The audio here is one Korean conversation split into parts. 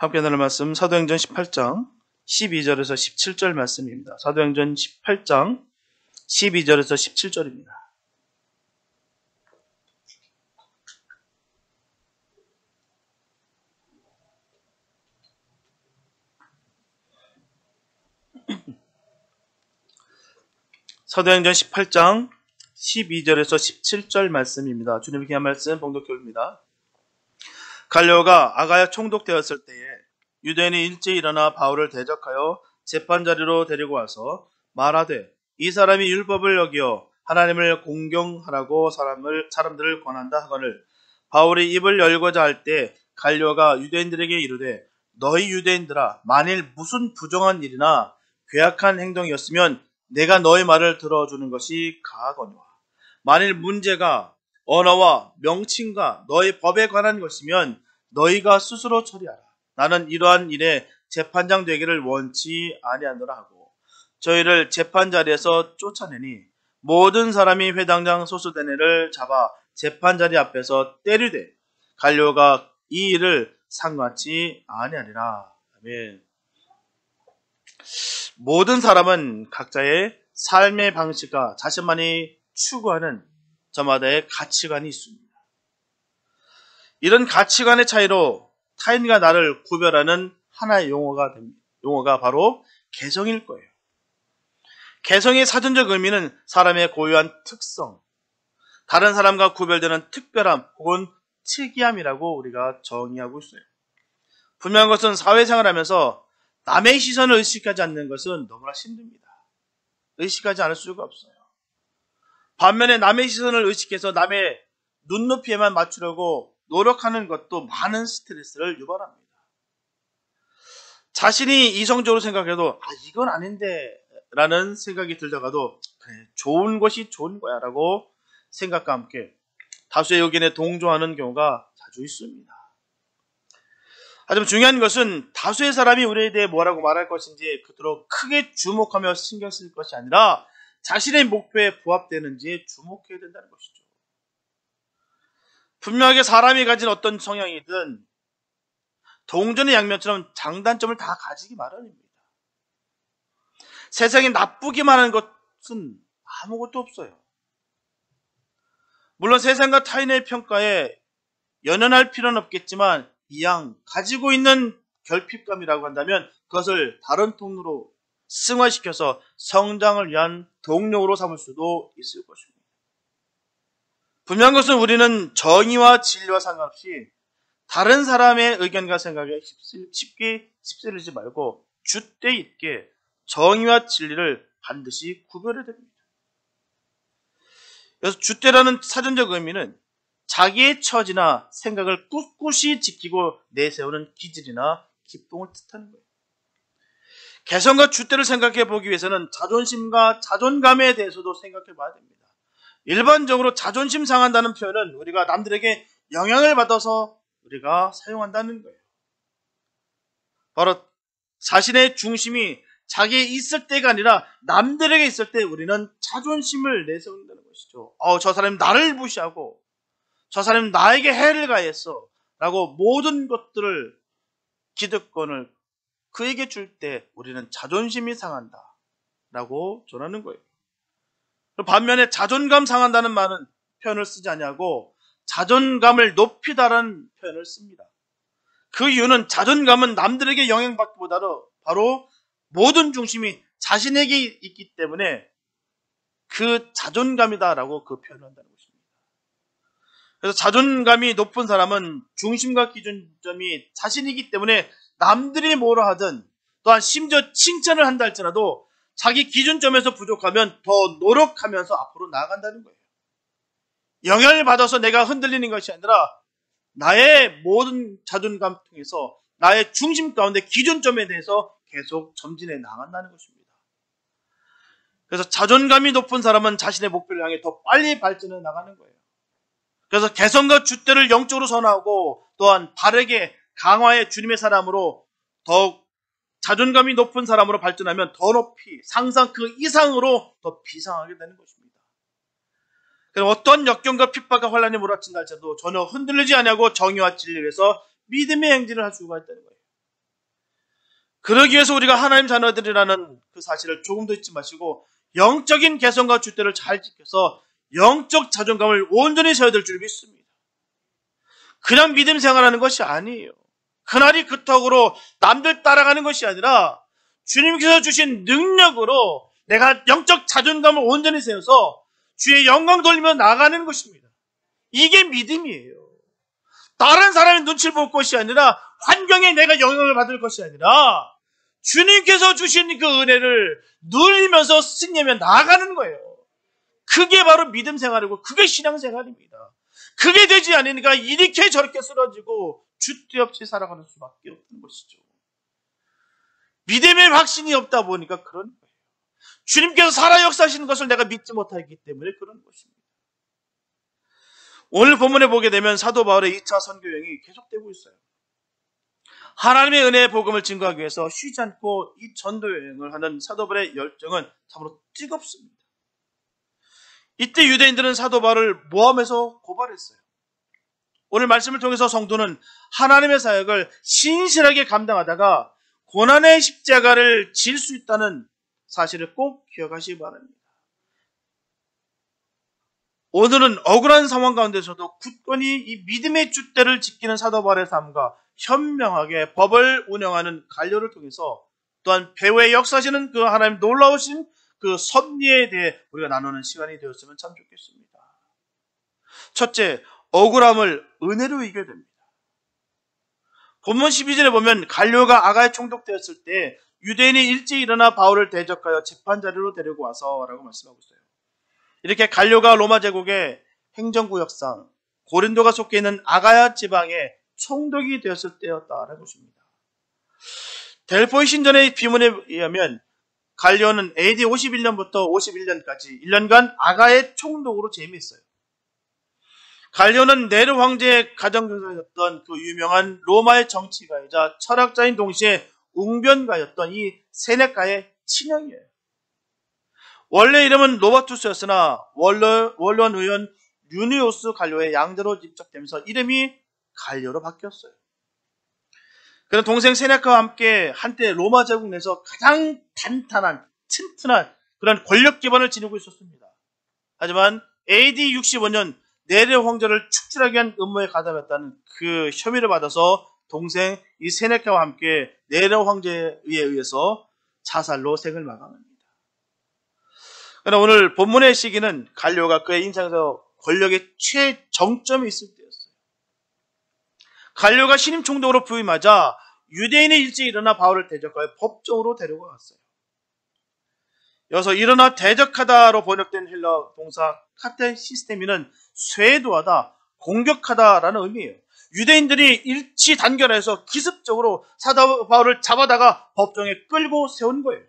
함께 나눌 말씀 사도행전 18장 12절에서 17절 말씀입니다. 사도행전 18장 12절에서 17절입니다. 사도행전 18장 12절에서 17절 말씀입니다. 주님의 한 말씀 봉독해 옵니다. 갈리오가 아가야 총독되었을 때에 유대인이 일제히 일어나 바울을 대적하여 재판자리로 데리고 와서 말하되 이 사람이 율법을 어기어 하나님을 공경하라고 사람들을 권한다 하거늘 바울이 입을 열고자 할 때 갈리오가 유대인들에게 이르되 너희 유대인들아 만일 무슨 부정한 일이나 괴악한 행동이었으면 내가 너희 말을 들어주는 것이 가하거니와 만일 문제가 언어와 명칭과 너희 법에 관한 것이면 너희가 스스로 처리하라. 나는 이러한 일에 재판장 되기를 원치 아니하노라 하고 저희를 재판자리에서 쫓아내니 모든 사람이 회당장 소수대네를 잡아 재판자리 앞에서 때리되 갈리오가 이 일을 상관치 아니하리라. 아멘. 모든 사람은 각자의 삶의 방식과 자신만이 추구하는 저마다의 가치관이 있습니다. 이런 가치관의 차이로 타인과 나를 구별하는 하나의 용어가 됩니다. 용어가 바로 개성일 거예요. 개성의 사전적 의미는 사람의 고유한 특성, 다른 사람과 구별되는 특별함 혹은 특이함이라고 우리가 정의하고 있어요. 분명한 것은 사회생활하면서 남의 시선을 의식하지 않는 것은 너무나 힘듭니다. 의식하지 않을 수가 없어요. 반면에 남의 시선을 의식해서 남의 눈높이에만 맞추려고 노력하는 것도 많은 스트레스를 유발합니다. 자신이 이성적으로 생각해도 이건 아닌데 라는 생각이 들다가도 그래, 좋은 것이 좋은 거야 라고 생각과 함께 다수의 의견에 동조하는 경우가 자주 있습니다. 하지만 중요한 것은 다수의 사람이 우리에 대해 뭐라고 말할 것인지 그토록 크게 주목하며 신경 쓸 것이 아니라 자신의 목표에 부합되는지에 주목해야 된다는 것이죠. 분명하게 사람이 가진 어떤 성향이든 동전의 양면처럼 장단점을 다 가지기 마련입니다. 세상에 나쁘기만 하는 것은 아무것도 없어요. 물론 세상과 타인의 평가에 연연할 필요는 없겠지만 이왕 가지고 있는 결핍감이라고 한다면 그것을 다른 통로로 승화시켜서 성장을 위한 동력으로 삼을 수도 있을 것입니다. 분명한 것은 우리는 정의와 진리와 상관없이 다른 사람의 의견과 생각에 쉽게 휩쓸리지 말고 줏대 있게 정의와 진리를 반드시 구별해야 됩니다. 그래서 줏대라는 사전적 의미는 자기의 처지나 생각을 꿋꿋이 지키고 내세우는 기질이나 기풍을 뜻하는 거예요. 개성과 줏대를 생각해 보기 위해서는 자존심과 자존감에 대해서도 생각해 봐야 됩니다. 일반적으로 자존심 상한다는 표현은 우리가 남들에게 영향을 받아서 우리가 사용한다는 거예요. 바로 자신의 중심이 자기에 있을 때가 아니라 남들에게 있을 때 우리는 자존심을 내세운다는 것이죠. 저 사람이 나를 무시하고 저 사람이 나에게 해를 가했어 라고 모든 것들을 기득권을 그에게 줄 때 우리는 자존심이 상한다 라고 전하는 거예요. 반면에 자존감 상한다는 말은 표현을 쓰지 않냐고 자존감을 높이다라는 표현을 씁니다. 그 이유는 자존감은 남들에게 영향받기보다는 바로 모든 중심이 자신에게 있기 때문에 그 자존감이다라고 그 표현을 한다는 것입니다. 그래서 자존감이 높은 사람은 중심과 기준점이 자신이기 때문에 남들이 뭐라 하든 또한 심지어 칭찬을 한다 할지라도 자기 기준점에서 부족하면 더 노력하면서 앞으로 나아간다는 거예요. 영향을 받아서 내가 흔들리는 것이 아니라 나의 모든 자존감 통해서 나의 중심 가운데 기준점에 대해서 계속 점진해 나간다는 것입니다. 그래서 자존감이 높은 사람은 자신의 목표를 향해 더 빨리 발전해 나가는 거예요. 그래서 개성과 줏대를 영적으로 선하고 또한 바르게 강화해 주님의 사람으로 더욱 자존감이 높은 사람으로 발전하면 더 높이 상상 그 이상으로 더 비상하게 되는 것입니다. 그래서 어떤 역경과 핍박과 환란이 몰아친다 할지라도 전혀 흔들리지 않냐고 정의와 진리에서 믿음의 행진을 할 수가 있다는 거예요. 그러기 위해서 우리가 하나님 자녀들이라는 그 사실을 조금도 잊지 마시고 영적인 개성과 줏대를 잘 지켜서 영적 자존감을 온전히 세워야 될 줄 믿습니다. 그냥 믿음 생활하는 것이 아니에요. 그날이 그턱으로 남들 따라가는 것이 아니라 주님께서 주신 능력으로 내가 영적 자존감을 온전히 세워서 주의 영광 돌리며 나가는 것입니다. 이게 믿음이에요. 다른 사람의 눈치를 볼 것이 아니라 환경에 내가 영향을 받을 것이 아니라 주님께서 주신 그 은혜를 누리면서 승리하며 나아가는 거예요. 그게 바로 믿음 생활이고 그게 신앙 생활입니다. 그게 되지 않으니까 이렇게 저렇게 쓰러지고 줏대 없이 살아가는 수밖에 없는 것이죠. 믿음의 확신이 없다 보니까 그런 거예요. 주님께서 살아 역사하시는 것을 내가 믿지 못하기 때문에 그런 것입니다. 오늘 본문에 보게 되면 사도 바울의 2차 선교 여행이 계속되고 있어요. 하나님의 은혜의 복음을 증거하기 위해서 쉬지 않고 이 전도 여행을 하는 사도 바울의 열정은 참으로 뜨겁습니다. 이때 유대인들은 사도 바울을 모함해서 고발했어요. 오늘 말씀을 통해서 성도는 하나님의 사역을 신실하게 감당하다가 고난의 십자가를 질 수 있다는 사실을 꼭 기억하시기 바랍니다. 오늘은 억울한 상황 가운데서도 굳건히 이 믿음의 줏대를 지키는 사도 바울의 삶과 현명하게 법을 운영하는 갈료를 통해서 또한 배후에 역사하시는 그 하나님 놀라우신 그 섭리에 대해 우리가 나누는 시간이 되었으면 참 좋겠습니다. 첫째, 억울함을 은혜로 이겨야 됩니다. 본문 12절에 보면 갈료가 아가에 총독되었을 때 유대인이 일찍 일어나 바울을 대적하여 재판자리로 데리고 와서 라고 말씀하고 있어요. 이렇게 갈료가 로마 제국의 행정구역상 고린도가 속해 있는 아가야 지방의 총독이 되었을 때였다라는 것입니다. 델포이 신전의 비문에 의하면 갈료는 AD 51년부터 51년까지 1년간 아가의 총독으로 재임했어요. 갈료는 네로 황제의 가정교사였던 그 유명한 로마의 정치가이자 철학자인 동시에 웅변가였던 이 세네카의 친형이에요. 원래 이름은 로바투스였으나 원로원 의원 유니오스 갈료의 양자로 집적되면서 이름이 갈료로 바뀌었어요. 그는 동생 세네카와 함께 한때 로마 제국 내에서 가장 단단한 튼튼한 그런 권력 기반을 지니고 있었습니다. 하지만 AD 65년 네로 황제를 축출하기 위한 음모에 가담했다는 그 혐의를 받아서 동생 이 세네카와 함께 네로 황제에 의해서 자살로 생을 마감합니다. 그러나 오늘 본문의 시기는 갈료가 그의 인생에서 권력의 최정점에 있을 때였어요. 갈료가 신임 총독으로 부임하자 유대인이 일찍 일어나 바울을 대적하여 법정으로 데리고 갔어요. 여기서 일어나 대적하다로 번역된 헬라 동사 카테 시스테미는 쇄도하다, 공격하다라는 의미예요. 유대인들이 일치 단결해서 기습적으로 사도 바울을 잡아다가 법정에 끌고 세운 거예요.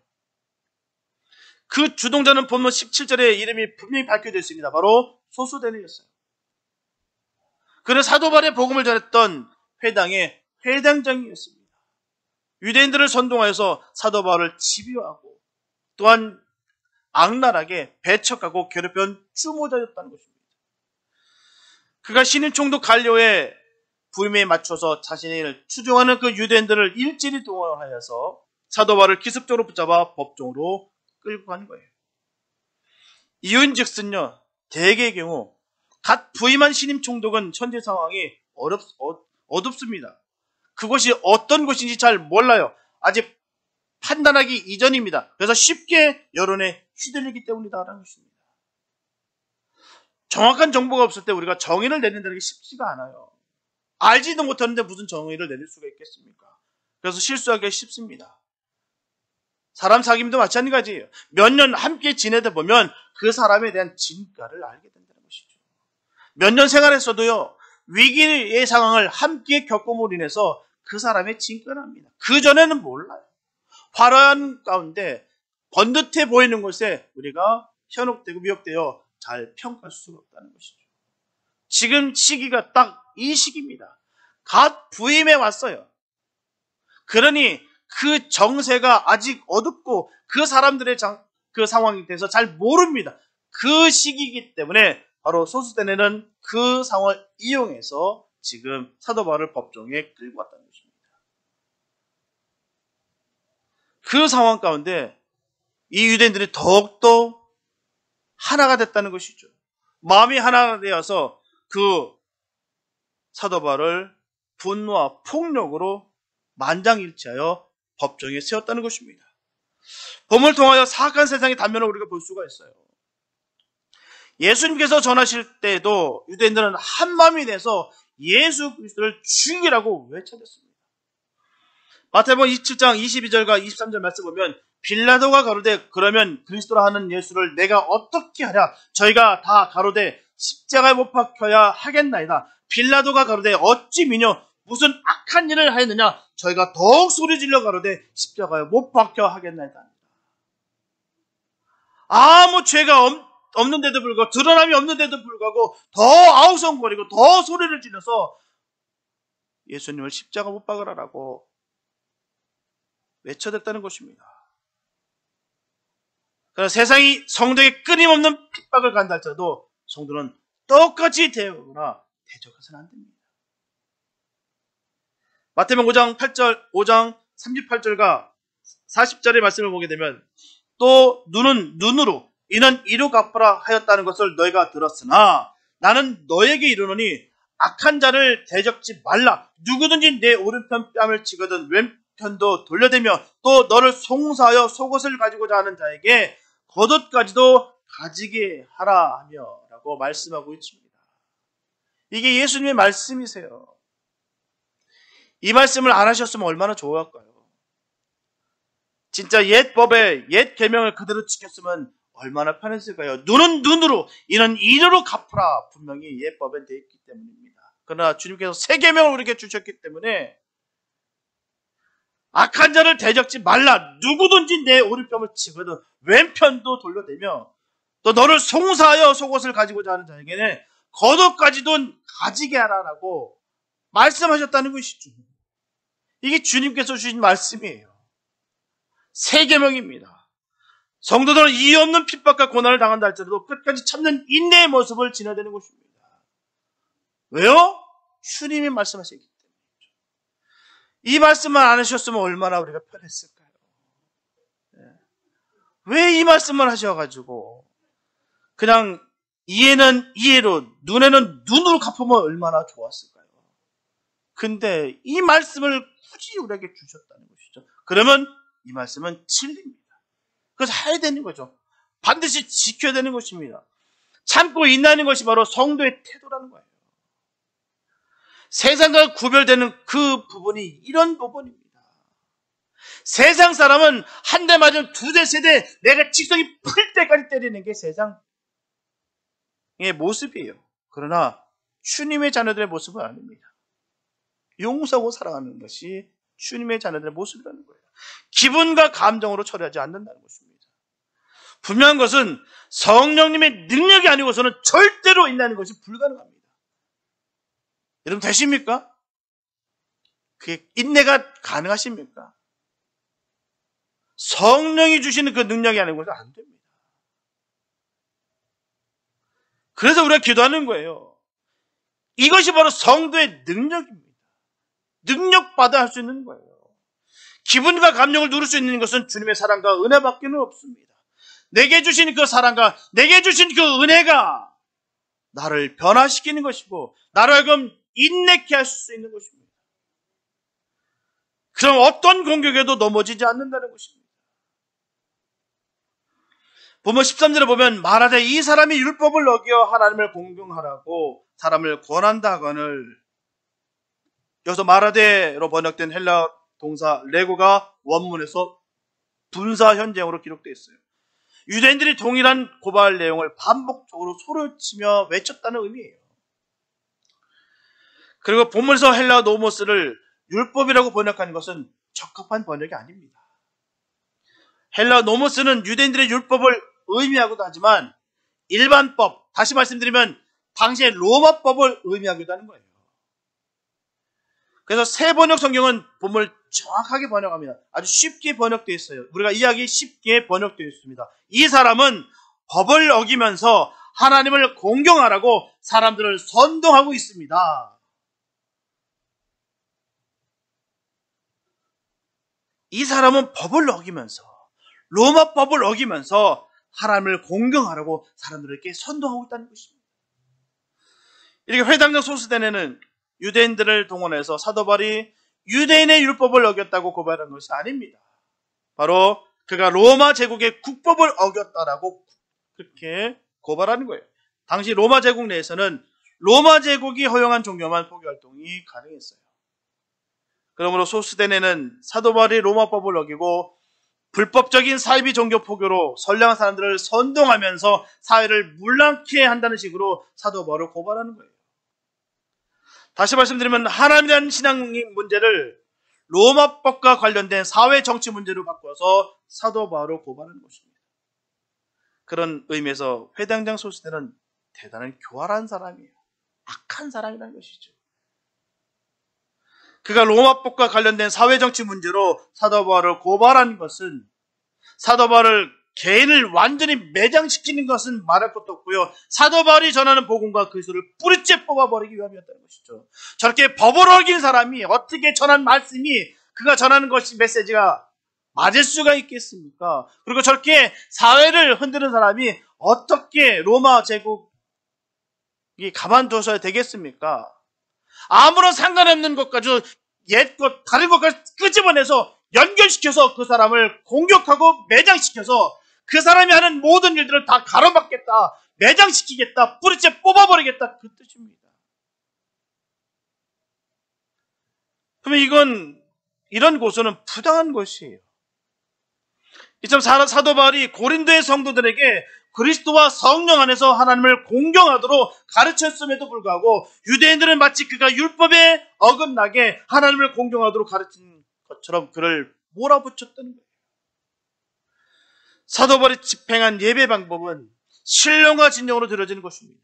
그 주동자는 본문 17절에 이름이 분명히 밝혀져 있습니다. 바로 소수데네였어요. 그는 사도 바울의 복음을 전했던 회당의 회당장이었습니다. 유대인들을 선동하여서 사도 바울을 집요하고 또한 악랄하게 배척하고 괴롭혀온 주모자였다는 것입니다. 그가 신임 총독 갈료의 부임에 맞춰서 자신을 추종하는 그 유대인들을 일제히 동원하여서 사도 바울을 기습적으로 붙잡아 법정으로 끌고 간 거예요. 이유인즉슨요, 대개의 경우 갓 부임한 신임 총독은 현재 상황이 어둡습니다. 그것이 어떤 것인지 잘 몰라요. 아직 판단하기 이전입니다. 그래서 쉽게 여론에 휘둘리기 때문이다라는 것입니다. 정확한 정보가 없을 때 우리가 정의를 내린다는 게 쉽지가 않아요. 알지도 못하는데 무슨 정의를 내릴 수가 있겠습니까? 그래서 실수하기가 쉽습니다. 사람 사귐도 마찬가지예요. 몇 년 함께 지내다 보면 그 사람에 대한 진가를 알게 된다는 것이죠. 몇 년 생활했어도요, 위기의 상황을 함께 겪음으로 인해서 그 사람의 진가를 압니다. 그전에는 몰라요. 화려한 가운데 번듯해 보이는 곳에 우리가 현혹되고 미혹되어 잘 평가할 수가 없다는 것이죠. 지금 시기가 딱 이 시기입니다. 갓 부임해 왔어요. 그러니 그 정세가 아직 어둡고 그 사람들의 그 상황에 대해서 잘 모릅니다. 그 시기이기 때문에 바로 소수대네는 그 상황을 이용해서 지금 사도 바울을 법정에 끌고 왔다는 것입니다. 그 상황 가운데 이 유대인들이 더욱더 하나가 됐다는 것이죠. 마음이 하나가 되어서 그 사도 바울을 분노와 폭력으로 만장일치하여 법정에 세웠다는 것입니다. 본문을 통하여 사악한 세상의 단면을 우리가 볼 수가 있어요. 예수님께서 전하실 때도 유대인들은 한 마음이 돼서 예수 그리스도를 죽이라고 외쳐댔습니다. 마태복음 27장 22절과 23절 말씀 보면 빌라도가 가로되 그러면 그리스도라 하는 예수를 내가 어떻게 하랴? 저희가 다 가로되 십자가에 못 박혀야 하겠나이다. 빌라도가 가로되 어찌 미뇨? 무슨 악한 일을 하였느냐? 저희가 더욱 소리질러 가로되 십자가에 못 박혀 하겠나이다. 아무 죄가 없는데도 불구하고 드러남이 없는데도 불구하고 더 아우성거리고 더 소리를 질러서 예수님을 십자가 못 박으라라고 외쳐댔다는 것입니다. 그러나 세상이 성도에게 끊임없는 핍박을 간다 할지라도 성도는 똑같이 대하거나 대적해서는 안 됩니다. 마태복음 5장 38절과 40절의 말씀을 보게 되면 또 눈은 눈으로 이는 이로 갚으라 하였다는 것을 너희가 들었으나 나는 너에게 이르노니 악한 자를 대적지 말라. 누구든지 내 오른편 뺨을 치거든 왼편도 돌려대며 또 너를 송사하여 속옷을 가지고자 하는 자에게 겉옷까지도 가지게 하라 하며 라고 말씀하고 있습니다. 이게 예수님의 말씀이세요. 이 말씀을 안 하셨으면 얼마나 좋을까요? 진짜 옛 법에 옛 계명을 그대로 지켰으면 얼마나 편했을까요? 눈은 눈으로 이는 이로 갚으라 분명히 옛 법에 되어 있기 때문입니다. 그러나 주님께서 새 계명을 우리에게 주셨기 때문에 악한 자를 대적지 말라. 누구든지 내 오른편을 치거든 왼편도 돌려대며 또 너를 송사하여 속옷을 가지고자 하는 자에게는 겉옷까지도 가지게 하라라고 말씀하셨다는 것이죠. 이게 주님께서 주신 말씀이에요. 새 계명입니다. 성도들은 이유 없는 핍박과 고난을 당한다 할지라도 끝까지 참는 인내의 모습을 지녀야 되는 것입니다. 왜요? 주님이 말씀하시기 때문이죠. 이 말씀만 안 하셨으면 얼마나 우리가 편했을까요? 왜 이 말씀만 하셔가지고 그냥 이해는 이해로 눈에는 눈으로 갚으면 얼마나 좋았을까요? 근데 이 말씀을 굳이 우리에게 주셨다는 것이죠. 그러면 이 말씀은 진리입니다. 그래서 해야 되는 거죠. 반드시 지켜야 되는 것입니다. 참고 인내하는 것이 바로 성도의 태도라는 거예요. 세상과 구별되는 그 부분이 이런 부분입니다. 세상 사람은 한 대 맞으면 두대 세대 내가 직성이 풀 때까지 때리는 게 세상의 모습이에요. 그러나 주님의 자녀들의 모습은 아닙니다. 용서하고 사랑하는 것이 주님의 자녀들의 모습이라는 거예요. 기분과 감정으로 처리하지 않는다는 것입니다. 분명한 것은 성령님의 능력이 아니고서는 절대로 인내하는 것이 불가능합니다. 여러분 되십니까? 그게 인내가 가능하십니까? 성령이 주시는 그 능력이 아니고서 안 됩니다. 그래서 우리가 기도하는 거예요. 이것이 바로 성도의 능력입니다. 능력받아 할 수 있는 거예요. 기분과 감정을 누릴 수 있는 것은 주님의 사랑과 은혜밖에 없습니다. 내게 주신 그 사랑과 내게 주신 그 은혜가 나를 변화시키는 것이고 나를 하여금 인내케 할 수 있는 것입니다. 그럼 어떤 공격에도 넘어지지 않는다는 것입니다. 본문 13절에 보면 말하되 이 사람이 율법을 어기어 하나님을 공경하라고 사람을 권한다 하거늘 여기서 말하되로 번역된 헬라 동사 레고가 원문에서 분사 현재형으로 기록되어 있어요. 유대인들이 동일한 고발 내용을 반복적으로 소리를 치며 외쳤다는 의미예요. 그리고 본문에서 헬라 노모스를 율법이라고 번역하는 것은 적합한 번역이 아닙니다. 헬라 노모스는 유대인들의 율법을 의미하기도 하지만 일반법, 다시 말씀드리면 당시의 로마법을 의미하기도 하는 거예요. 그래서 새 번역 성경은 본문을 정확하게 번역합니다. 아주 쉽게 번역되어 있어요. 우리가 이야기 쉽게 번역되어 있습니다. 이 사람은 법을 어기면서 하나님을 공경하라고 사람들을 선동하고 있습니다. 이 사람은 법을 어기면서, 로마 법을 어기면서 하나님을 공경하라고 사람들에게 선동하고 있다는 것입니다. 이렇게 회당장 소스대네는 유대인들을 동원해서 사도 바울이 유대인의 율법을 어겼다고 고발한 것이 아닙니다. 바로 그가 로마 제국의 국법을 어겼다라고 그렇게 고발하는 거예요. 당시 로마 제국 내에서는 로마 제국이 허용한 종교만 포교 활동이 가능했어요. 그러므로 소스대네는 사도 바울이 로마법을 어기고 불법적인 사이비 종교 포교로 선량한 사람들을 선동하면서 사회를 문란케 한다는 식으로 사도 바울을 고발하는 거예요. 다시 말씀드리면 하나님에 대한 신앙 문제를 로마법과 관련된 사회 정치 문제로 바꿔서 사도 바울을 고발하는 것입니다. 그런 의미에서 회당장 소스대는 대단한 교활한 사람이에요. 악한 사람이라는 것이죠. 그가 로마법과 관련된 사회 정치 문제로 사도 바울을 고발한 것은 사도 바울을 개인을 완전히 매장시키는 것은 말할 것도 없고요. 사도 바울이 전하는 복음과 그리스도를 뿌리째 뽑아버리기 위함이었다는 것이죠. 저렇게 법을 어긴 사람이 어떻게 전한 말씀이 그가 전하는 것이 메시지가 맞을 수가 있겠습니까? 그리고 저렇게 사회를 흔드는 사람이 어떻게 로마 제국이 가만두어서야 되겠습니까? 아무런 상관없는 것까지 옛 것, 다른 것까지 끄집어내서 연결시켜서 그 사람을 공격하고 매장시켜서 그 사람이 하는 모든 일들을 다 가로막겠다, 매장시키겠다, 뿌리째 뽑아버리겠다, 그 뜻입니다. 그러면 이런 고소는 부당한 것이에요. 이처럼 사도 바울이 고린도의 성도들에게 그리스도와 성령 안에서 하나님을 공경하도록 가르쳤음에도 불구하고 유대인들은 마치 그가 율법에 어긋나게 하나님을 공경하도록 가르친 것처럼 그를 몰아붙였다는 거예요. 사도 바울이 집행한 예배 방법은 신령과 진정으로 드려지는 것입니다.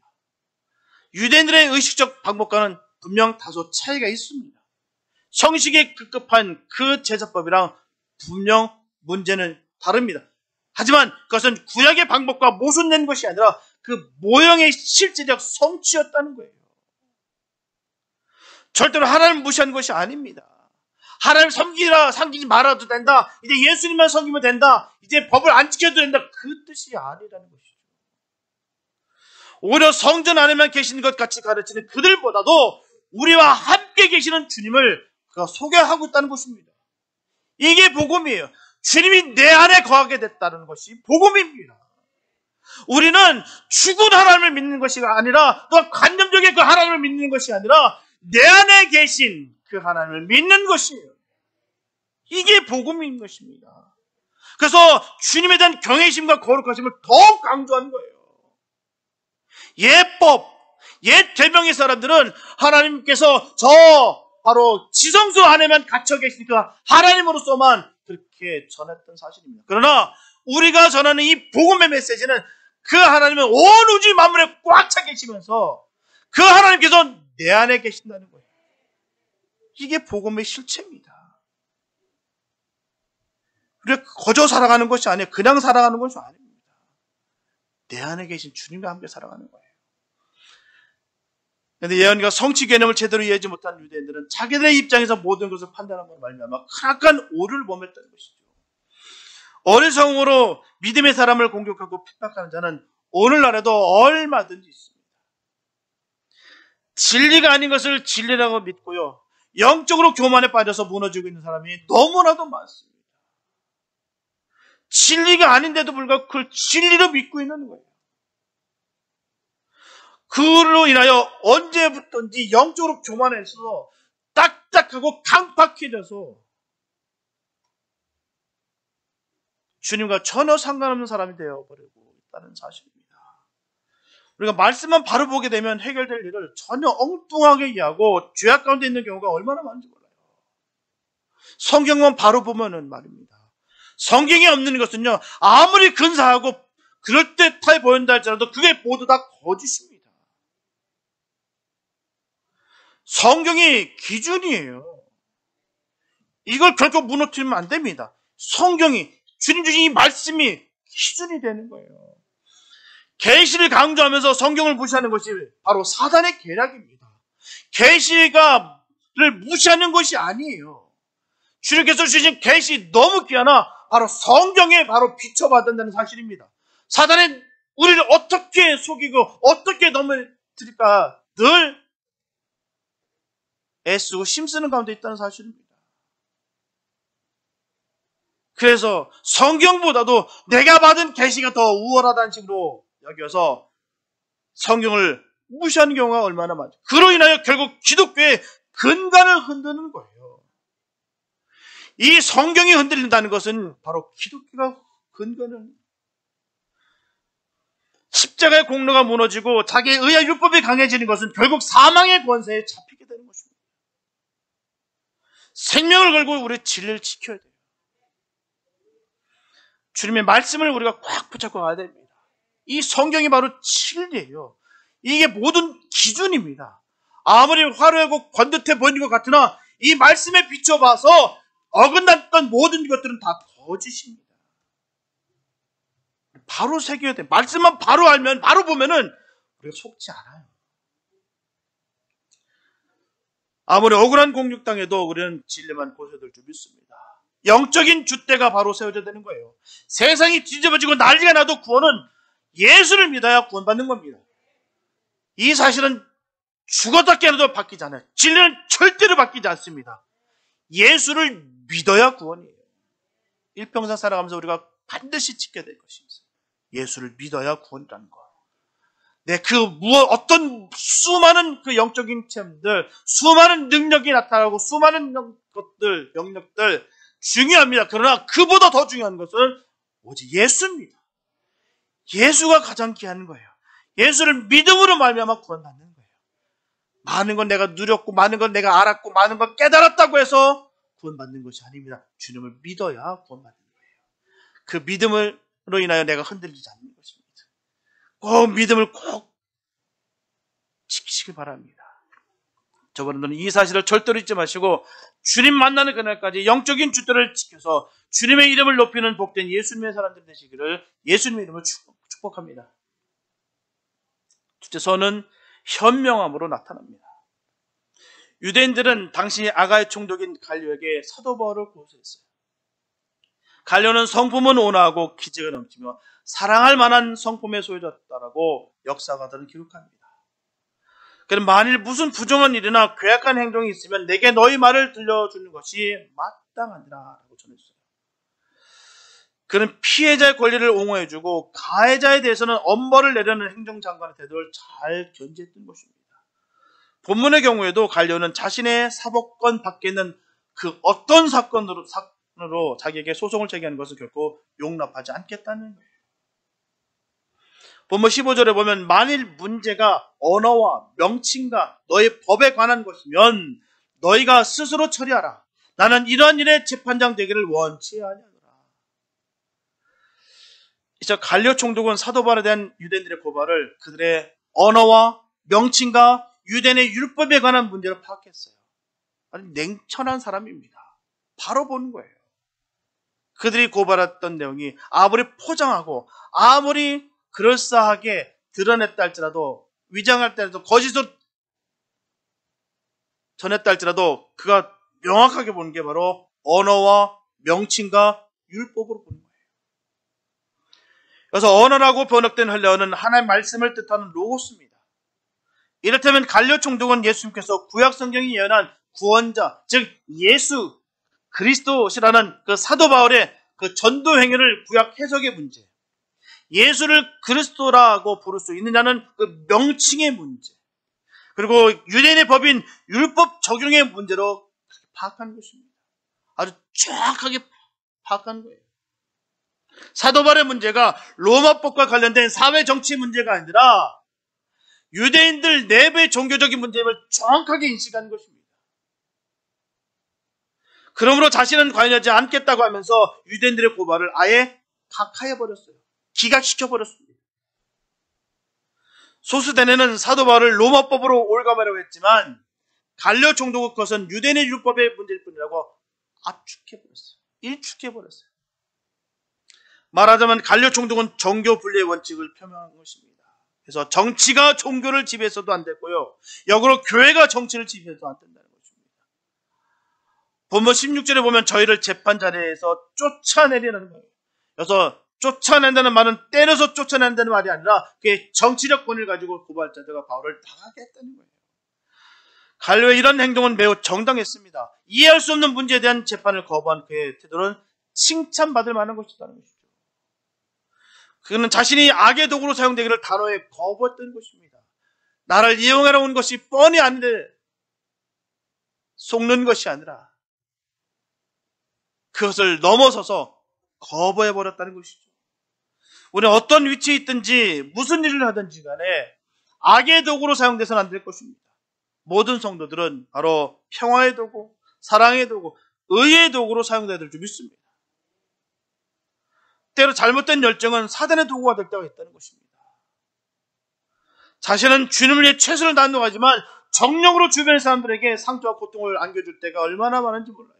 유대인들의 의식적 방법과는 분명 다소 차이가 있습니다. 형식에 급급한 그 제사법이랑 분명 문제는 다릅니다. 하지만 그것은 구약의 방법과 모순된 것이 아니라 그 모형의 실제적 성취였다는 거예요. 절대로 하나님을 무시한 것이 아닙니다. 하나님 섬기지 말아도 된다. 이제 예수님만 섬기면 된다. 이제 법을 안 지켜도 된다. 그 뜻이 아니라는 것이죠. 오히려 성전 안에만 계시는 것 같이 가르치는 그들보다도 우리와 함께 계시는 주님을 그가 소개하고 있다는 것입니다. 이게 복음이에요. 주님이 내 안에 거하게 됐다는 것이 복음입니다. 우리는 죽은 하나님을 믿는 것이 아니라 또 관념적인 그 하나님을 믿는 것이 아니라 내 안에 계신 그 하나님을 믿는 것이에요. 이게 복음인 것입니다. 그래서 주님에 대한 경외심과 거룩하심을 더욱 강조하는 거예요. 옛 계명의 사람들은 하나님께서 저 바로 지성소 안에만 갇혀 계시니까 하나님으로서만 그렇게 전했던 사실입니다. 그러나 우리가 전하는 이 복음의 메시지는 그 하나님은 온 우주 만물에 꽉 차 계시면서 그 하나님께서 내 안에 계신다는 거예요. 이게 복음의 실체입니다. 우리가 거저 살아가는 것이 아니에요. 그냥 살아가는 것이 아닙니다. 내 안에 계신 주님과 함께 살아가는 거예요. 그런데 예언과 성취 개념을 제대로 이해하지 못한 유대인들은 자기들의 입장에서 모든 것을 판단하고 말미암아 크나큰 오류를 범했다는 것이죠. 어리석음으로 믿음의 사람을 공격하고 핍박하는 자는 오늘날에도 얼마든지 있습니다. 진리가 아닌 것을 진리라고 믿고요. 영적으로 교만에 빠져서 무너지고 있는 사람이 너무나도 많습니다. 진리가 아닌데도 불구하고 그걸 진리로 믿고 있는 거예요. 그로 인하여 언제부턴지 영적으로 교만해서 딱딱하고 강팍해져서 주님과 전혀 상관없는 사람이 되어버리고 있다는 사실입니다. 우리가 말씀만 바로 보게 되면 해결될 일을 전혀 엉뚱하게 이해하고 죄악 가운데 있는 경우가 얼마나 많은지 몰라요. 성경만 바로 보면은 말입니다. 성경에 없는 것은요, 아무리 근사하고 그럴듯해 보인다 할지라도 그게 모두 다 거짓입니다. 성경이 기준이에요. 이걸 결코 무너뜨리면 안 됩니다. 성경이, 주님 주신 이 말씀이 기준이 되는 거예요. 계시를 강조하면서 성경을 무시하는 것이 바로 사단의 계략입니다. 계시를 무시하는 것이 아니에요. 주님께서 주신 계시 너무 귀하나 바로 성경에 바로 비춰받는다는 사실입니다. 사단이 우리를 어떻게 속이고 어떻게 넘어뜨릴까 늘 애쓰고 힘쓰는 가운데 있다는 사실입니다. 그래서 성경보다도 내가 받은 계시가 더 우월하다는 식으로 여겨서 성경을 무시하는 경우가 얼마나 많죠. 그로 인하여 결국 기독교의 근간을 흔드는 거예요. 이 성경이 흔들린다는 것은 바로 기독교가 근간을, 십자가의 공로가 무너지고 자기의 의와 율법이 강해지는 것은 결국 사망의 권세에 잡히게 되는 것입니다. 생명을 걸고 우리의 진리를 지켜야 돼요. 주님의 말씀을 우리가 꽉 붙잡고 가야 됩니다. 이 성경이 바로 진리예요. 이게 모든 기준입니다. 아무리 화려하고 번듯해 보이는 것 같으나 이 말씀에 비춰봐서 어긋났던 모든 것들은 다 거짓입니다. 바로 새겨야 돼. 말씀만 바로 알면, 바로 보면은 우리가 속지 않아요. 아무리 억울한 공격당해도 우리는 진리만 고쳐될 줄 믿습니다. 영적인 줏대가 바로 세워져야 되는 거예요. 세상이 뒤집어지고 난리가 나도 구원은 예수를 믿어야 구원받는 겁니다. 이 사실은 죽었다 깨어나도 바뀌지 않아요. 진리는 절대로 바뀌지 않습니다. 예수를 믿어야 구원이에요. 일평생 살아가면서 우리가 반드시 지켜야 될 것이 있어요. 예수를 믿어야 구원이라는 것. 어떤 수많은 그 영적인 체험들, 수많은 능력이 나타나고 수많은 것들, 영역들 중요합니다. 그러나 그보다 더 중요한 것은 오직 예수입니다. 예수가 가장 귀한 거예요. 예수를 믿음으로 말미암아 구원받는 거예요. 많은 건 내가 누렸고 많은 건 내가 알았고 많은 건 깨달았다고 해서 구원받는 것이 아닙니다. 주님을 믿어야 구원받는 거예요. 그 믿음으로 인하여 내가 흔들리지 않는 것입니다. 꼭 믿음을 꼭 지키시길 바랍니다. 저번에는 이 사실을 절대로 잊지 마시고 주님 만나는 그날까지 영적인 줏대를 지켜서 주님의 이름을 높이는 복된 예수님의 사람들 되시기를 예수님의 이름으로 축복합니다. 둘째, 선은 현명함으로 나타납니다. 유대인들은 당시 아가의 총독인 갈료에게 사도 바울을 고소했어요. 갈료는 성품은 온화하고 기지가 넘치며 사랑할 만한 성품의 소유자였다라고 역사가들은 기록합니다. 그럼 만일 무슨 부정한 일이나 괴악한 행동이 있으면 내게 너희 말을 들려주는 것이 마땅하니라 라고 전했어요. 그는 피해자의 권리를 옹호해주고 가해자에 대해서는 엄벌을 내려는 행정장관의 태도를 잘 견지했던 것입니다. 본문의 경우에도 갈료는 자신의 사법권 밖에 있는 그 어떤 사건으로 자기에게 소송을 제기하는 것을 결코 용납하지 않겠다는 거예요. 본문 15절에 보면 만일 문제가 언어와 명칭과 너의 법에 관한 것이면 너희가 스스로 처리하라. 나는 이러한 일에 재판장 되기를 원치 아니하노라. 이제 갈료 총독은 사도 바울에 대한 유대인들의 고발을 그들의 언어와 명칭과 유대인의 율법에 관한 문제를 파악했어요. 아주 냉철한 사람입니다. 바로 보는 거예요. 그들이 고발했던 내용이 아무리 포장하고 아무리 그럴싸하게 드러냈다 할지라도 위장할 때라도 거짓으로 전했다 할지라도 그가 명확하게 보는 게 바로 언어와 명칭과 율법으로 보는 거예요. 그래서 언어라고 번역된 헬라어는 하나님의 말씀을 뜻하는 로고스입니다. 이렇다면 갈료 총독은 예수님께서 구약 성경이 예언한 구원자, 즉 예수 그리스도시라는 그 사도 바울의 그 전도 행위를 구약 해석의 문제, 예수를 그리스도라고 부를 수 있느냐는 그 명칭의 문제, 그리고 유대인의 법인 율법 적용의 문제로 파악하는 것입니다. 아주 정확하게 파악하는 거예요. 사도 바울의 문제가 로마법과 관련된 사회 정치 문제가 아니라 유대인들 내부의 종교적인 문제임을 정확하게 인식하는 것입니다. 그러므로 자신은 관여하지 않겠다고 하면서 유대인들의 고발을 아예 각하해버렸어요. 기각시켜버렸습니다. 소수대내는 사도 바울을 로마법으로 올감하려고 했지만 갈려 총독의 것은 유대인의 율법의 문제일 뿐이라고 압축해버렸어요. 일축해버렸어요. 말하자면 갈려 총독은 종교 분리의 원칙을 표명한 것입니다. 그래서 정치가 종교를 지배해서도 안 됐고요. 역으로 교회가 정치를 지배해서도 안 된다는 것입니다. 본문 16절에 보면 저희를 재판 자리에서 쫓아내리라는 거예요. 그래서 쫓아낸다는 말은 때려서 쫓아낸다는 말이 아니라 그게 정치적 권위를 가지고 고발자들과 바울을 당하게 했다는 거예요. 갈료의 이런 행동은 매우 정당했습니다. 이해할 수 없는 문제에 대한 재판을 거부한 그의 태도는 칭찬받을 만한 것이라는 것이죠. 그는 자신이 악의 도구로 사용되기를 단호히 거부했던 것입니다. 나를 이용하러 온 것이 뻔히 아닌데 속는 것이 아니라 그것을 넘어서서 거부해버렸다는 것이죠. 우리는 어떤 위치에 있든지 무슨 일을 하든지 간에 악의 도구로 사용돼서는 안 될 것입니다. 모든 성도들은 바로 평화의 도구, 사랑의 도구, 의의 도구로 사용돼야 될 줄 믿습니다. 때로 잘못된 열정은 사단의 도구가 될 때가 있다는 것입니다. 자신은 주님을 위해 최선을 다한다고 하지만 정령으로 주변의 사람들에게 상처와 고통을 안겨줄 때가 얼마나 많은지 몰라요.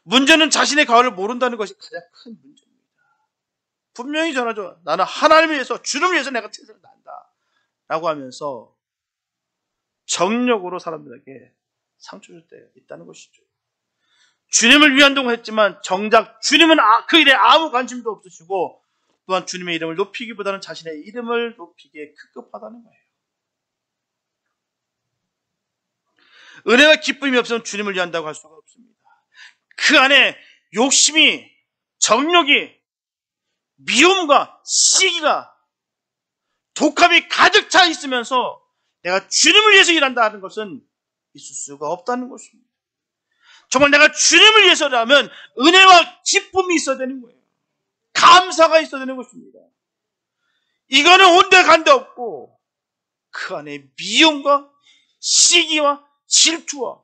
문제는 자신의 가을을 모른다는 것이 가장 큰 문제입니다. 분명히 전하죠. 나는 하나님을 위해서, 주님을 위해서 내가 최선을 다한다 라고 하면서 정력으로 사람들에게 상처 줄 때가 있다는 것이죠. 주님을 위한다고 했지만 정작 주님은 그 일에 아무 관심도 없으시고 또한 주님의 이름을 높이기보다는 자신의 이름을 높이기에 급급하다는 거예요. 은혜와 기쁨이 없으면 주님을 위한다고 할 수가 없습니다. 그 안에 욕심이, 정욕이, 미움과 시기가, 독함이 가득 차 있으면서 내가 주님을 위해서 일한다 하는 것은 있을 수가 없다는 것입니다. 정말 내가 주님을 위해서라면 은혜와 기쁨이 있어야 되는 거예요. 감사가 있어야 되는 것입니다. 이거는 온데간데 없고 그 안에 미움과 시기와 질투와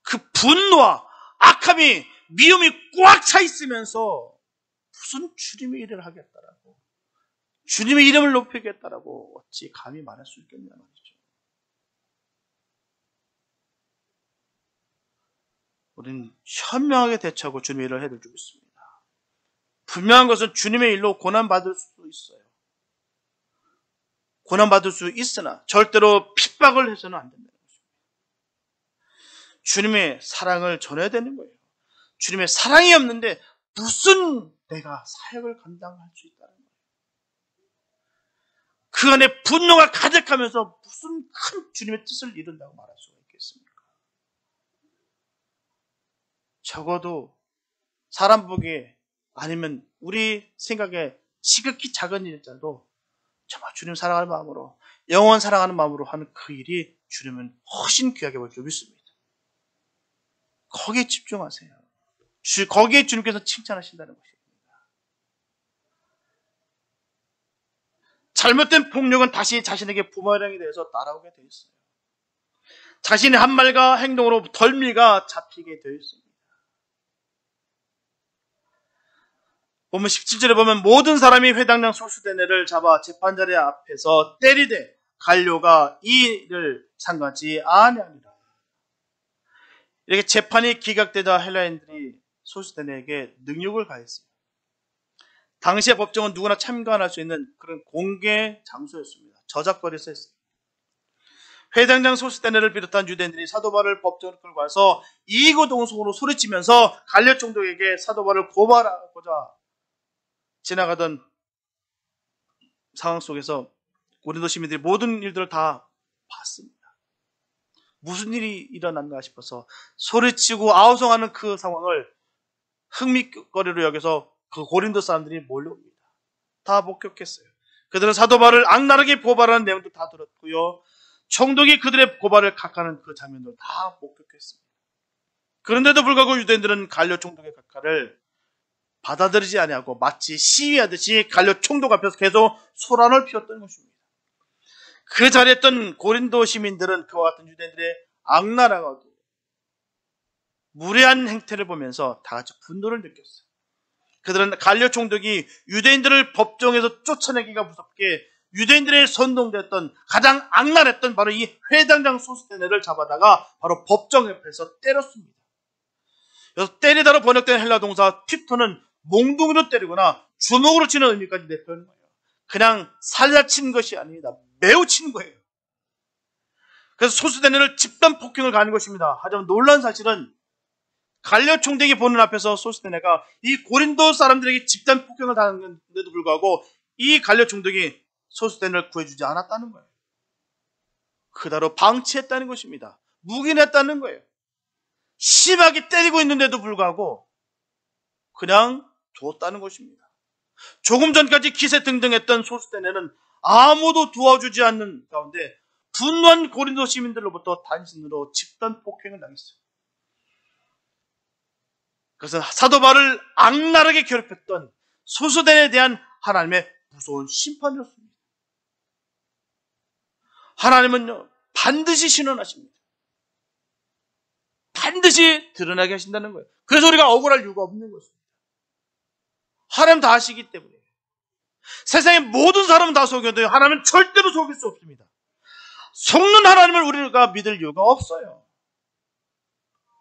그 분노와 악함이, 미움이 꽉 차 있으면서 무슨 주님의 일을 하겠다라고, 주님의 이름을 높이겠다라고 어찌 감히 말할 수 있겠냐 말이죠. 우리는 현명하게 대처하고 주님의 일을 해야 될 줄 믿습니다. 분명한 것은 주님의 일로 고난받을 수도 있어요. 고난받을 수 있으나 절대로 핍박을 해서는 안 된다는 것입니다. 주님의 사랑을 전해야 되는 거예요. 주님의 사랑이 없는데 무슨 내가 사역을 감당할 수 있다는 거예요. 그 안에 분노가 가득하면서 무슨 큰 주님의 뜻을 이룬다고 말할 수가 있겠습니까? 적어도 사람 보기에 아니면 우리 생각에 지극히 작은 일일지라도 정말 주님 사랑하는 마음으로, 영원 사랑하는 마음으로 하는 그 일이 주님은 훨씬 귀하게 보일 줄 믿습니다. 거기에 집중하세요. 거기에 주님께서 칭찬하신다는 것입니다. 잘못된 폭력은 다시 자신에게 부메랑이 되어서 따라오게 되어 있어요. 자신의 한 말과 행동으로 덜미가 잡히게 되어 있습니다. 보면 17절에 보면 모든 사람이 회당장 소수대네를 잡아 재판자리 앞에서 때리되 갈료가 이를 상관치 아니하니라. 이렇게 재판이 기각되자 헬라인들이 소수대네에게 능욕을 가했어요. 당시의 법정은 누구나 참관할 수 있는 그런 공개 장소였습니다. 저작거리에서 했어요. 회당장 소수대네를 비롯한 유대인들이 사도 바울을 법정으로 끌고 와서 이구동성으로 소리치면서 갈려 총독에게 사도 바울을 고발하고자 지나가던 상황 속에서 고린도 시민들이 모든 일들을 다 봤습니다. 무슨 일이 일어났나 싶어서 소리치고 아우성하는 그 상황을 흥미거리로 여겨서 그 고린도 사람들이 몰려옵니다. 다 목격했어요. 그들은 사도 바울을 악랄하게 고발하는 내용도 다 들었고요. 총독이 그들의 고발을 각하는 그 장면도 다 목격했습니다. 그런데도 불구하고 유대인들은 갈려 총독의 각하를 받아들이지 아니하고 마치 시위하듯이 갈려 총독 앞에서 계속 소란을 피웠던 것입니다. 그 자리에 있던 고린도 시민들은 그와 같은 유대인들의 악랄하고 무례한 행태를 보면서 다 같이 분노를 느꼈어요. 그들은 갈려 총독이 유대인들을 법정에서 쫓아내기가 무섭게 유대인들의 선동됐던 가장 악랄했던 바로 이 회당장 소수대네를 잡아다가 바로 법정 옆에서 때렸습니다. 그래서 때리다로 번역된 헬라 동사 튀토는 몽둥이로 때리거나 주먹으로 치는 의미까지 내표하는 거예요. 그냥 살라친 것이 아닙니다. 매우 친 거예요. 그래서 소수대뇌를 집단 폭행을 가는 것입니다. 하지만 놀라운 사실은 갈려 총독이 보는 앞에서 소수대뇌가 이 고린도 사람들에게 집단 폭행을 당했는데도 불구하고 이 갈려 총독이 소수대뇌를 구해주지 않았다는 거예요. 그대로 방치했다는 것입니다. 묵인했다는 거예요. 심하게 때리고 있는데도 불구하고 그냥 뒀다는 것입니다. 조금 전까지 기세등등했던 소수대뇌는 아무도 도와주지 않는 가운데 분노한 고린도 시민들로부터 단신으로 집단 폭행을 당했어요. 그래서 사도 바울을 악랄하게 괴롭혔던 소수대뇌에 대한 하나님의 무서운 심판이었습니다. 하나님은요, 반드시 신원하십니다. 반드시 드러나게 하신다는 거예요. 그래서 우리가 억울할 이유가 없는 것입니다. 하나님 다 아시기 때문에. 세상의 모든 사람은 다 속여도 하나님은 절대로 속일 수 없습니다. 속는 하나님을 우리가 믿을 이유가 없어요.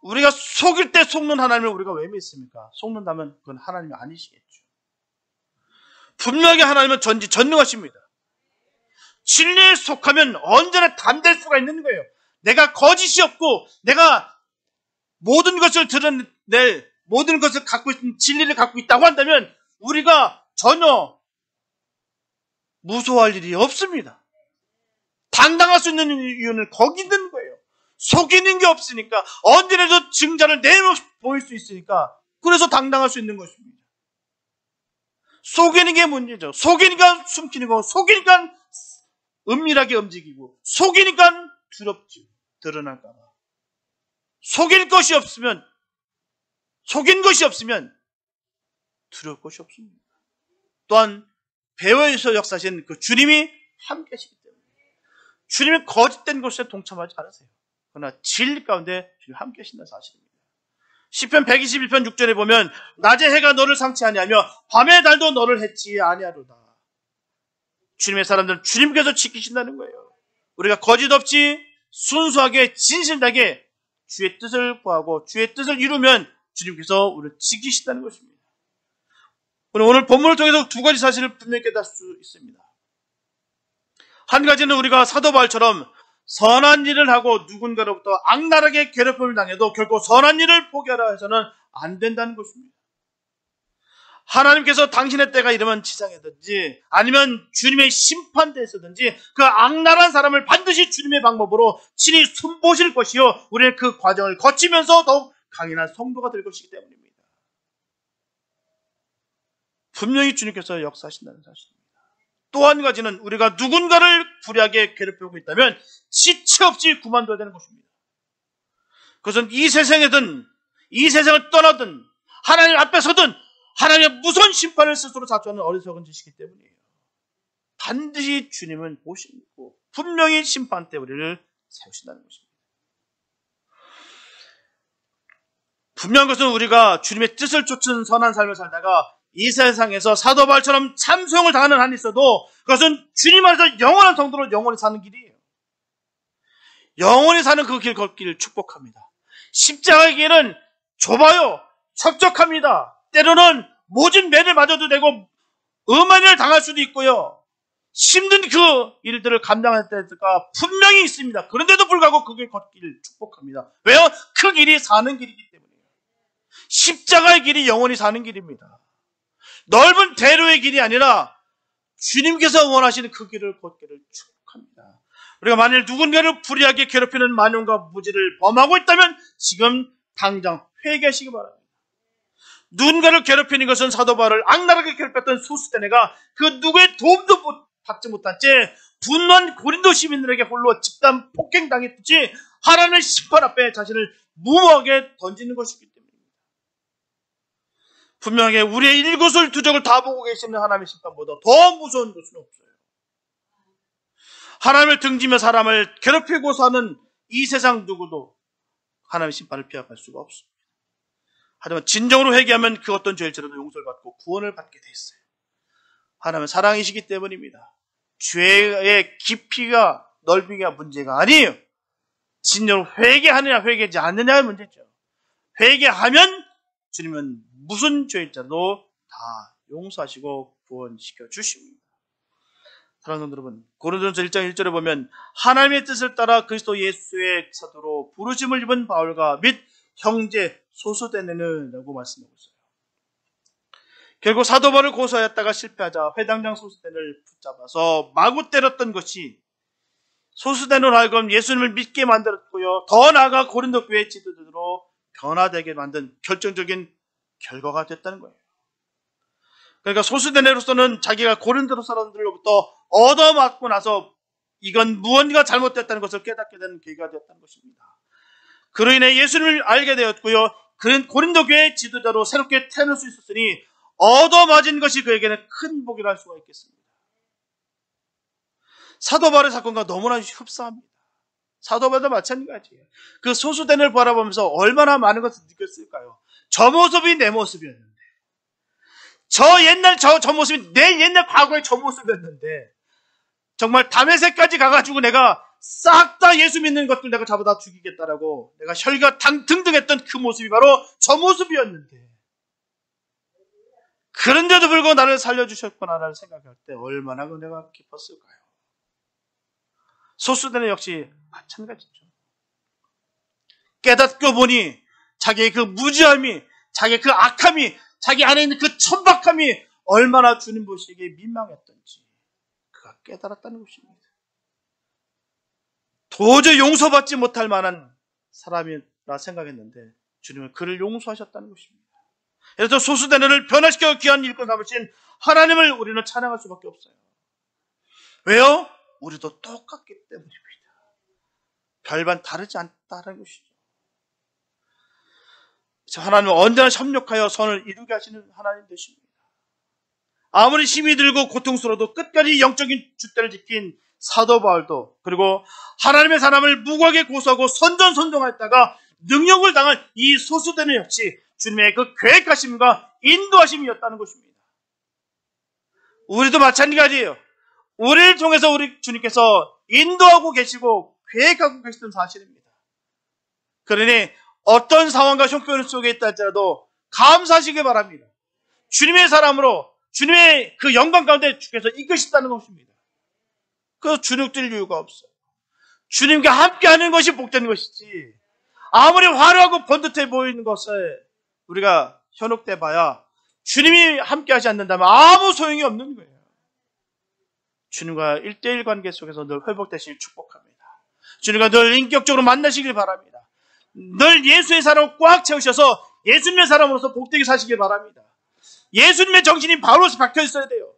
우리가 속일 때 속는 하나님을 우리가 왜 믿습니까? 속는다면 그건 하나님이 아니시겠죠. 분명하게 하나님은 전지전능하십니다. 진리에 속하면 언제나 담될 수가 있는 거예요. 내가 거짓이 없고 내가 모든 것을 드러낼 모든 것을 갖고 있는 진리를 갖고 있다고 한다면 우리가 전혀 무서워할 일이 없습니다. 당당할 수 있는 이유는 거기 있는 거예요. 속이는 게 없으니까 언제라도 증자를 내보일 수 있으니까 그래서 당당할 수 있는 것입니다. 속이는 게 문제죠. 속이니까 숨기는 거고 속이니까 은밀하게 움직이고 속이니까 두렵지 드러날까 봐. 속인 것이 없으면 두려울 것이 없습니다. 또한 배후에서 역사하신 그 주님이 함께 하시기 때문에 주님이 거짓된 것에 동참하지 않으세요. 그러나 진리 가운데 주님이 함께 하신다는 사실입니다. 시편 121편 6절에 보면 낮에 해가 너를 상치 아니하며 밤의 달도 너를 해치 아니하로다. 주님의 사람들은 주님께서 지키신다는 거예요. 우리가 거짓 없이 순수하게 진실되게 주의 뜻을 구하고 주의 뜻을 이루면 주님께서 우리를 지키신다는 것입니다. 오늘 본문을 통해서 두 가지 사실을 분명히 깨달을 수 있습니다. 한 가지는 우리가 사도 바울처럼 선한 일을 하고 누군가로부터 악랄하게 괴롭힘을 당해도 결코 선한 일을 포기하라 해서는 안 된다는 것입니다. 하나님께서 당신의 때가 이르면 지상에든지 아니면 주님의 심판대에서든지 그 악랄한 사람을 반드시 주님의 방법으로 친히 손보실 것이요 우리는 그 과정을 거치면서 더욱 강인한 성도가 될 것이기 때문입니다. 분명히 주님께서 역사하신다는 사실입니다. 또 한 가지는 우리가 누군가를 불의하게 괴롭히고 있다면 지체 없이 그만둬야 되는 것입니다. 그것은 이 세상에든 이 세상을 떠나든 하나님 앞에서든 하나님의 무서운 심판을 스스로 자초하는 어리석은 짓이기 때문이에요. 반드시 주님은 보시고 분명히 심판 때 우리를 세우신다는 것입니다. 분명한 것은 우리가 주님의 뜻을 쫓은 선한 삶을 살다가 이 세상에서 사도 바울처럼 참소형을 당하는 한이 있어도 그것은 주님 안에서 영원한 성도로 영원히 사는 길이에요. 영원히 사는 그 길 걷기를 축복합니다. 십자가의 길은 좁아요. 척척합니다. 때로는 모진 매를 맞아도 되고 엄한 일을 당할 수도 있고요. 힘든 그 일들을 감당할 때가 분명히 있습니다. 그런데도 불구하고 그 길 걷기를 축복합니다. 왜요? 그 길이 사는 길이기 때문이에요. 십자가의 길이 영원히 사는 길입니다. 넓은 대로의 길이 아니라 주님께서 원하시는 그 길을 걷기를 축복합니다. 우리가 만일 누군가를 불의하게 괴롭히는 만용과 무지를 범하고 있다면 지금 당장 회개하시기 바랍니다. 누군가를 괴롭히는 것은 사도 바울을 악랄하게 괴롭혔던 소수대뇌가 그 누구의 도움도 받지 못한 채 분노한 고린도 시민들에게 홀로 집단 폭행당했듯이 하나님의 심판 앞에 자신을 무모하게 던지는 것이기 때문입니다. 분명하게 우리의 일거수일투족을 다 보고 계시는 하나님의 심판보다 더 무서운 것은 없어요. 하나님을 등지며 사람을 괴롭히고 사는 이 세상 누구도 하나님의 심판을 피할 수가 없습니다. 하지만 진정으로 회개하면 그 어떤 죄일지라도 용서를 받고 구원을 받게 돼 있어요. 하나님은 사랑이시기 때문입니다. 죄의 깊이가 넓이가 문제가 아니에요. 진정으로 회개하느냐 회개하지 않느냐의 문제죠. 회개하면 주님은 무슨 죄일지라도 다 용서하시고 구원시켜 주십니다. 사랑하는 여러분, 고린도전서 1장 1절에 보면 하나님의 뜻을 따라 그리스도 예수의 사도로 부르심을 입은 바울과 및 형제 소수대네는 라고 말씀하고 있어요. 결국 사도 바울을 고소하였다가 실패하자 회당장 소수대를 붙잡아서 마구 때렸던 것이 소수대로 하여금 예수님을 믿게 만들었고요. 더 나아가 고린도 교회 지도자로 변화되게 만든 결정적인 결과가 됐다는 거예요. 그러니까 소수대로서는 자기가 고린도 사람들로부터 얻어맞고 나서 이건 무언가 잘못됐다는 것을 깨닫게 되는 계기가 되었다는 것입니다. 그로 인해 예수님을 알게 되었고요. 그는 고린도 교회 지도자로 새롭게 태어날 수 있었으니 얻어맞은 것이 그에게는 큰 복이라 할 수가 있겠습니다. 사도 바울의 사건과 너무나 흡사합니다. 사도 바울도 마찬가지예요. 그 소수대를 바라보면서 얼마나 많은 것을 느꼈을까요? 저 모습이 내 모습이었는데, 저 모습이 내 옛날 과거의 저 모습이었는데, 정말 다메섹까지 가가지고 내가 싹 다 예수 믿는 것들 내가 잡아다 죽이겠다라고 내가 혈과 등등했던 그 모습이 바로 저 모습이었는데, 그런데도 불구하고 나를 살려주셨구나라는 생각할 때 얼마나 은혜가 깊었을까요? 소수대는 역시 마찬가지죠. 깨닫고 보니 자기의 그 무지함이, 자기의 그 악함이, 자기 안에 있는 그 천박함이 얼마나 주님 보시기에 민망했던지 그가 깨달았다는 것입니다. 도저히 용서받지 못할 만한 사람이라 생각했는데 주님은 그를 용서하셨다는 것입니다. 그래서 소수대를 변화시켜 귀한 일꾼 삼으신 하나님을 우리는 찬양할 수밖에 없어요. 왜요? 우리도 똑같기 때문입니다. 별반 다르지 않다는 것이죠. 하나님은 언제나 협력하여 선을 이루게 하시는 하나님 되십니다. 아무리 힘이 들고 고통스러워도 끝까지 영적인 줏대를 지킨 사도 바울도, 그리고 하나님의 사람을 무고하게 고소하고 선전선동했다가 능력을 당한 이 소수대는 역시 주님의 그 계획하심과 인도하심이었다는 것입니다. 우리도 마찬가지예요. 우리를 통해서 우리 주님께서 인도하고 계시고 계획하고 계시던 사실입니다. 그러니 어떤 상황과 형편 속에 있다 할지라도 감사하시기 바랍니다. 주님의 사람으로 주님의 그 영광 가운데 주께서 이끄신다는 것입니다. 그래서 주눅들 이유가 없어요. 주님과 함께하는 것이 복된 것이지, 아무리 화려하고 번듯해 보이는 것을 우리가 현혹돼 봐야 주님이 함께하지 않는다면 아무 소용이 없는 거예요. 주님과 1대1 관계 속에서 늘 회복되시길 축복합니다. 주님과 늘 인격적으로 만나시길 바랍니다. 늘 예수의 사람을 꽉 채우셔서 예수님의 사람으로서 복되게 사시길 바랍니다. 예수님의 정신이 바로 박혀 있어야 돼요.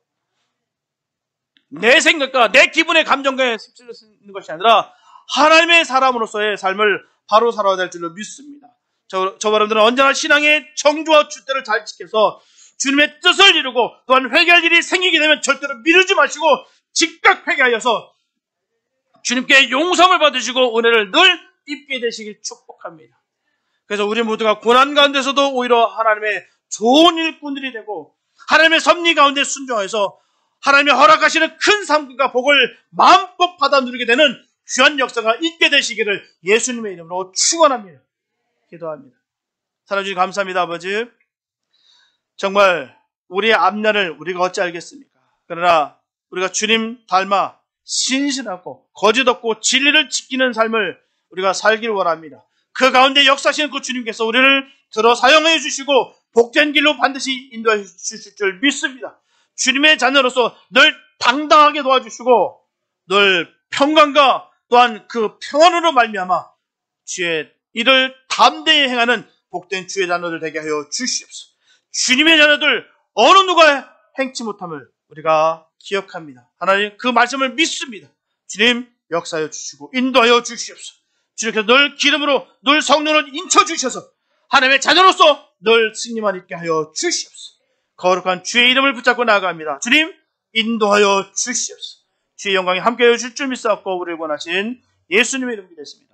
내 생각과 내 기분의 감정과에 휩쓸리는 것이 아니라 하나님의 사람으로서의 삶을 바로 살아야 될 줄로 믿습니다. 저 여러분들은 언제나 신앙의 정조와 줏대를 잘 지켜서 주님의 뜻을 이루고 또한 회개할 일이 생기게 되면 절대로 미루지 마시고 즉각 회개하여서 주님께 용서를 받으시고 은혜를 늘 입게 되시길 축복합니다. 그래서 우리 모두가 고난 가운데서도 오히려 하나님의 좋은 일꾼들이 되고 하나님의 섭리 가운데 순종해서 하나님의 허락하시는 큰 삶과 복을 마음껏 받아 누리게 되는 귀한 역사가 있게 되시기를 예수님의 이름으로 축원합니다. 기도합니다. 사랑해 주님 감사합니다. 아버지, 정말 우리의 앞날을 우리가 어찌 알겠습니까? 그러나 우리가 주님 닮아 신실하고 거짓 없고 진리를 지키는 삶을 우리가 살길 원합니다. 그 가운데 역사하시는 그 주님께서 우리를 들어 사용해 주시고 복된 길로 반드시 인도해 주실 줄 믿습니다. 주님의 자녀로서 늘 당당하게 도와주시고 늘 평강과 또한 그 평안으로 말미암아 주의 일을 담대히 행하는 복된 주의 자녀들 되게 하여 주시옵소서. 주님의 자녀들 어느 누가 행치 못함을 우리가 기억합니다. 하나님 그 말씀을 믿습니다. 주님 역사하여 주시고 인도하여 주시옵소서. 주님께서 늘 기름으로 늘 성령으로 인쳐주셔서 하나님의 자녀로서 늘 승리만 있게 하여 주시옵소서. 거룩한 주의 이름을 붙잡고 나아갑니다. 주님 인도하여 주시옵소서. 주의 영광이 함께하여 줄 줄 믿사옵고 우리를 원하신 예수님의 이름으로 기도했습니다.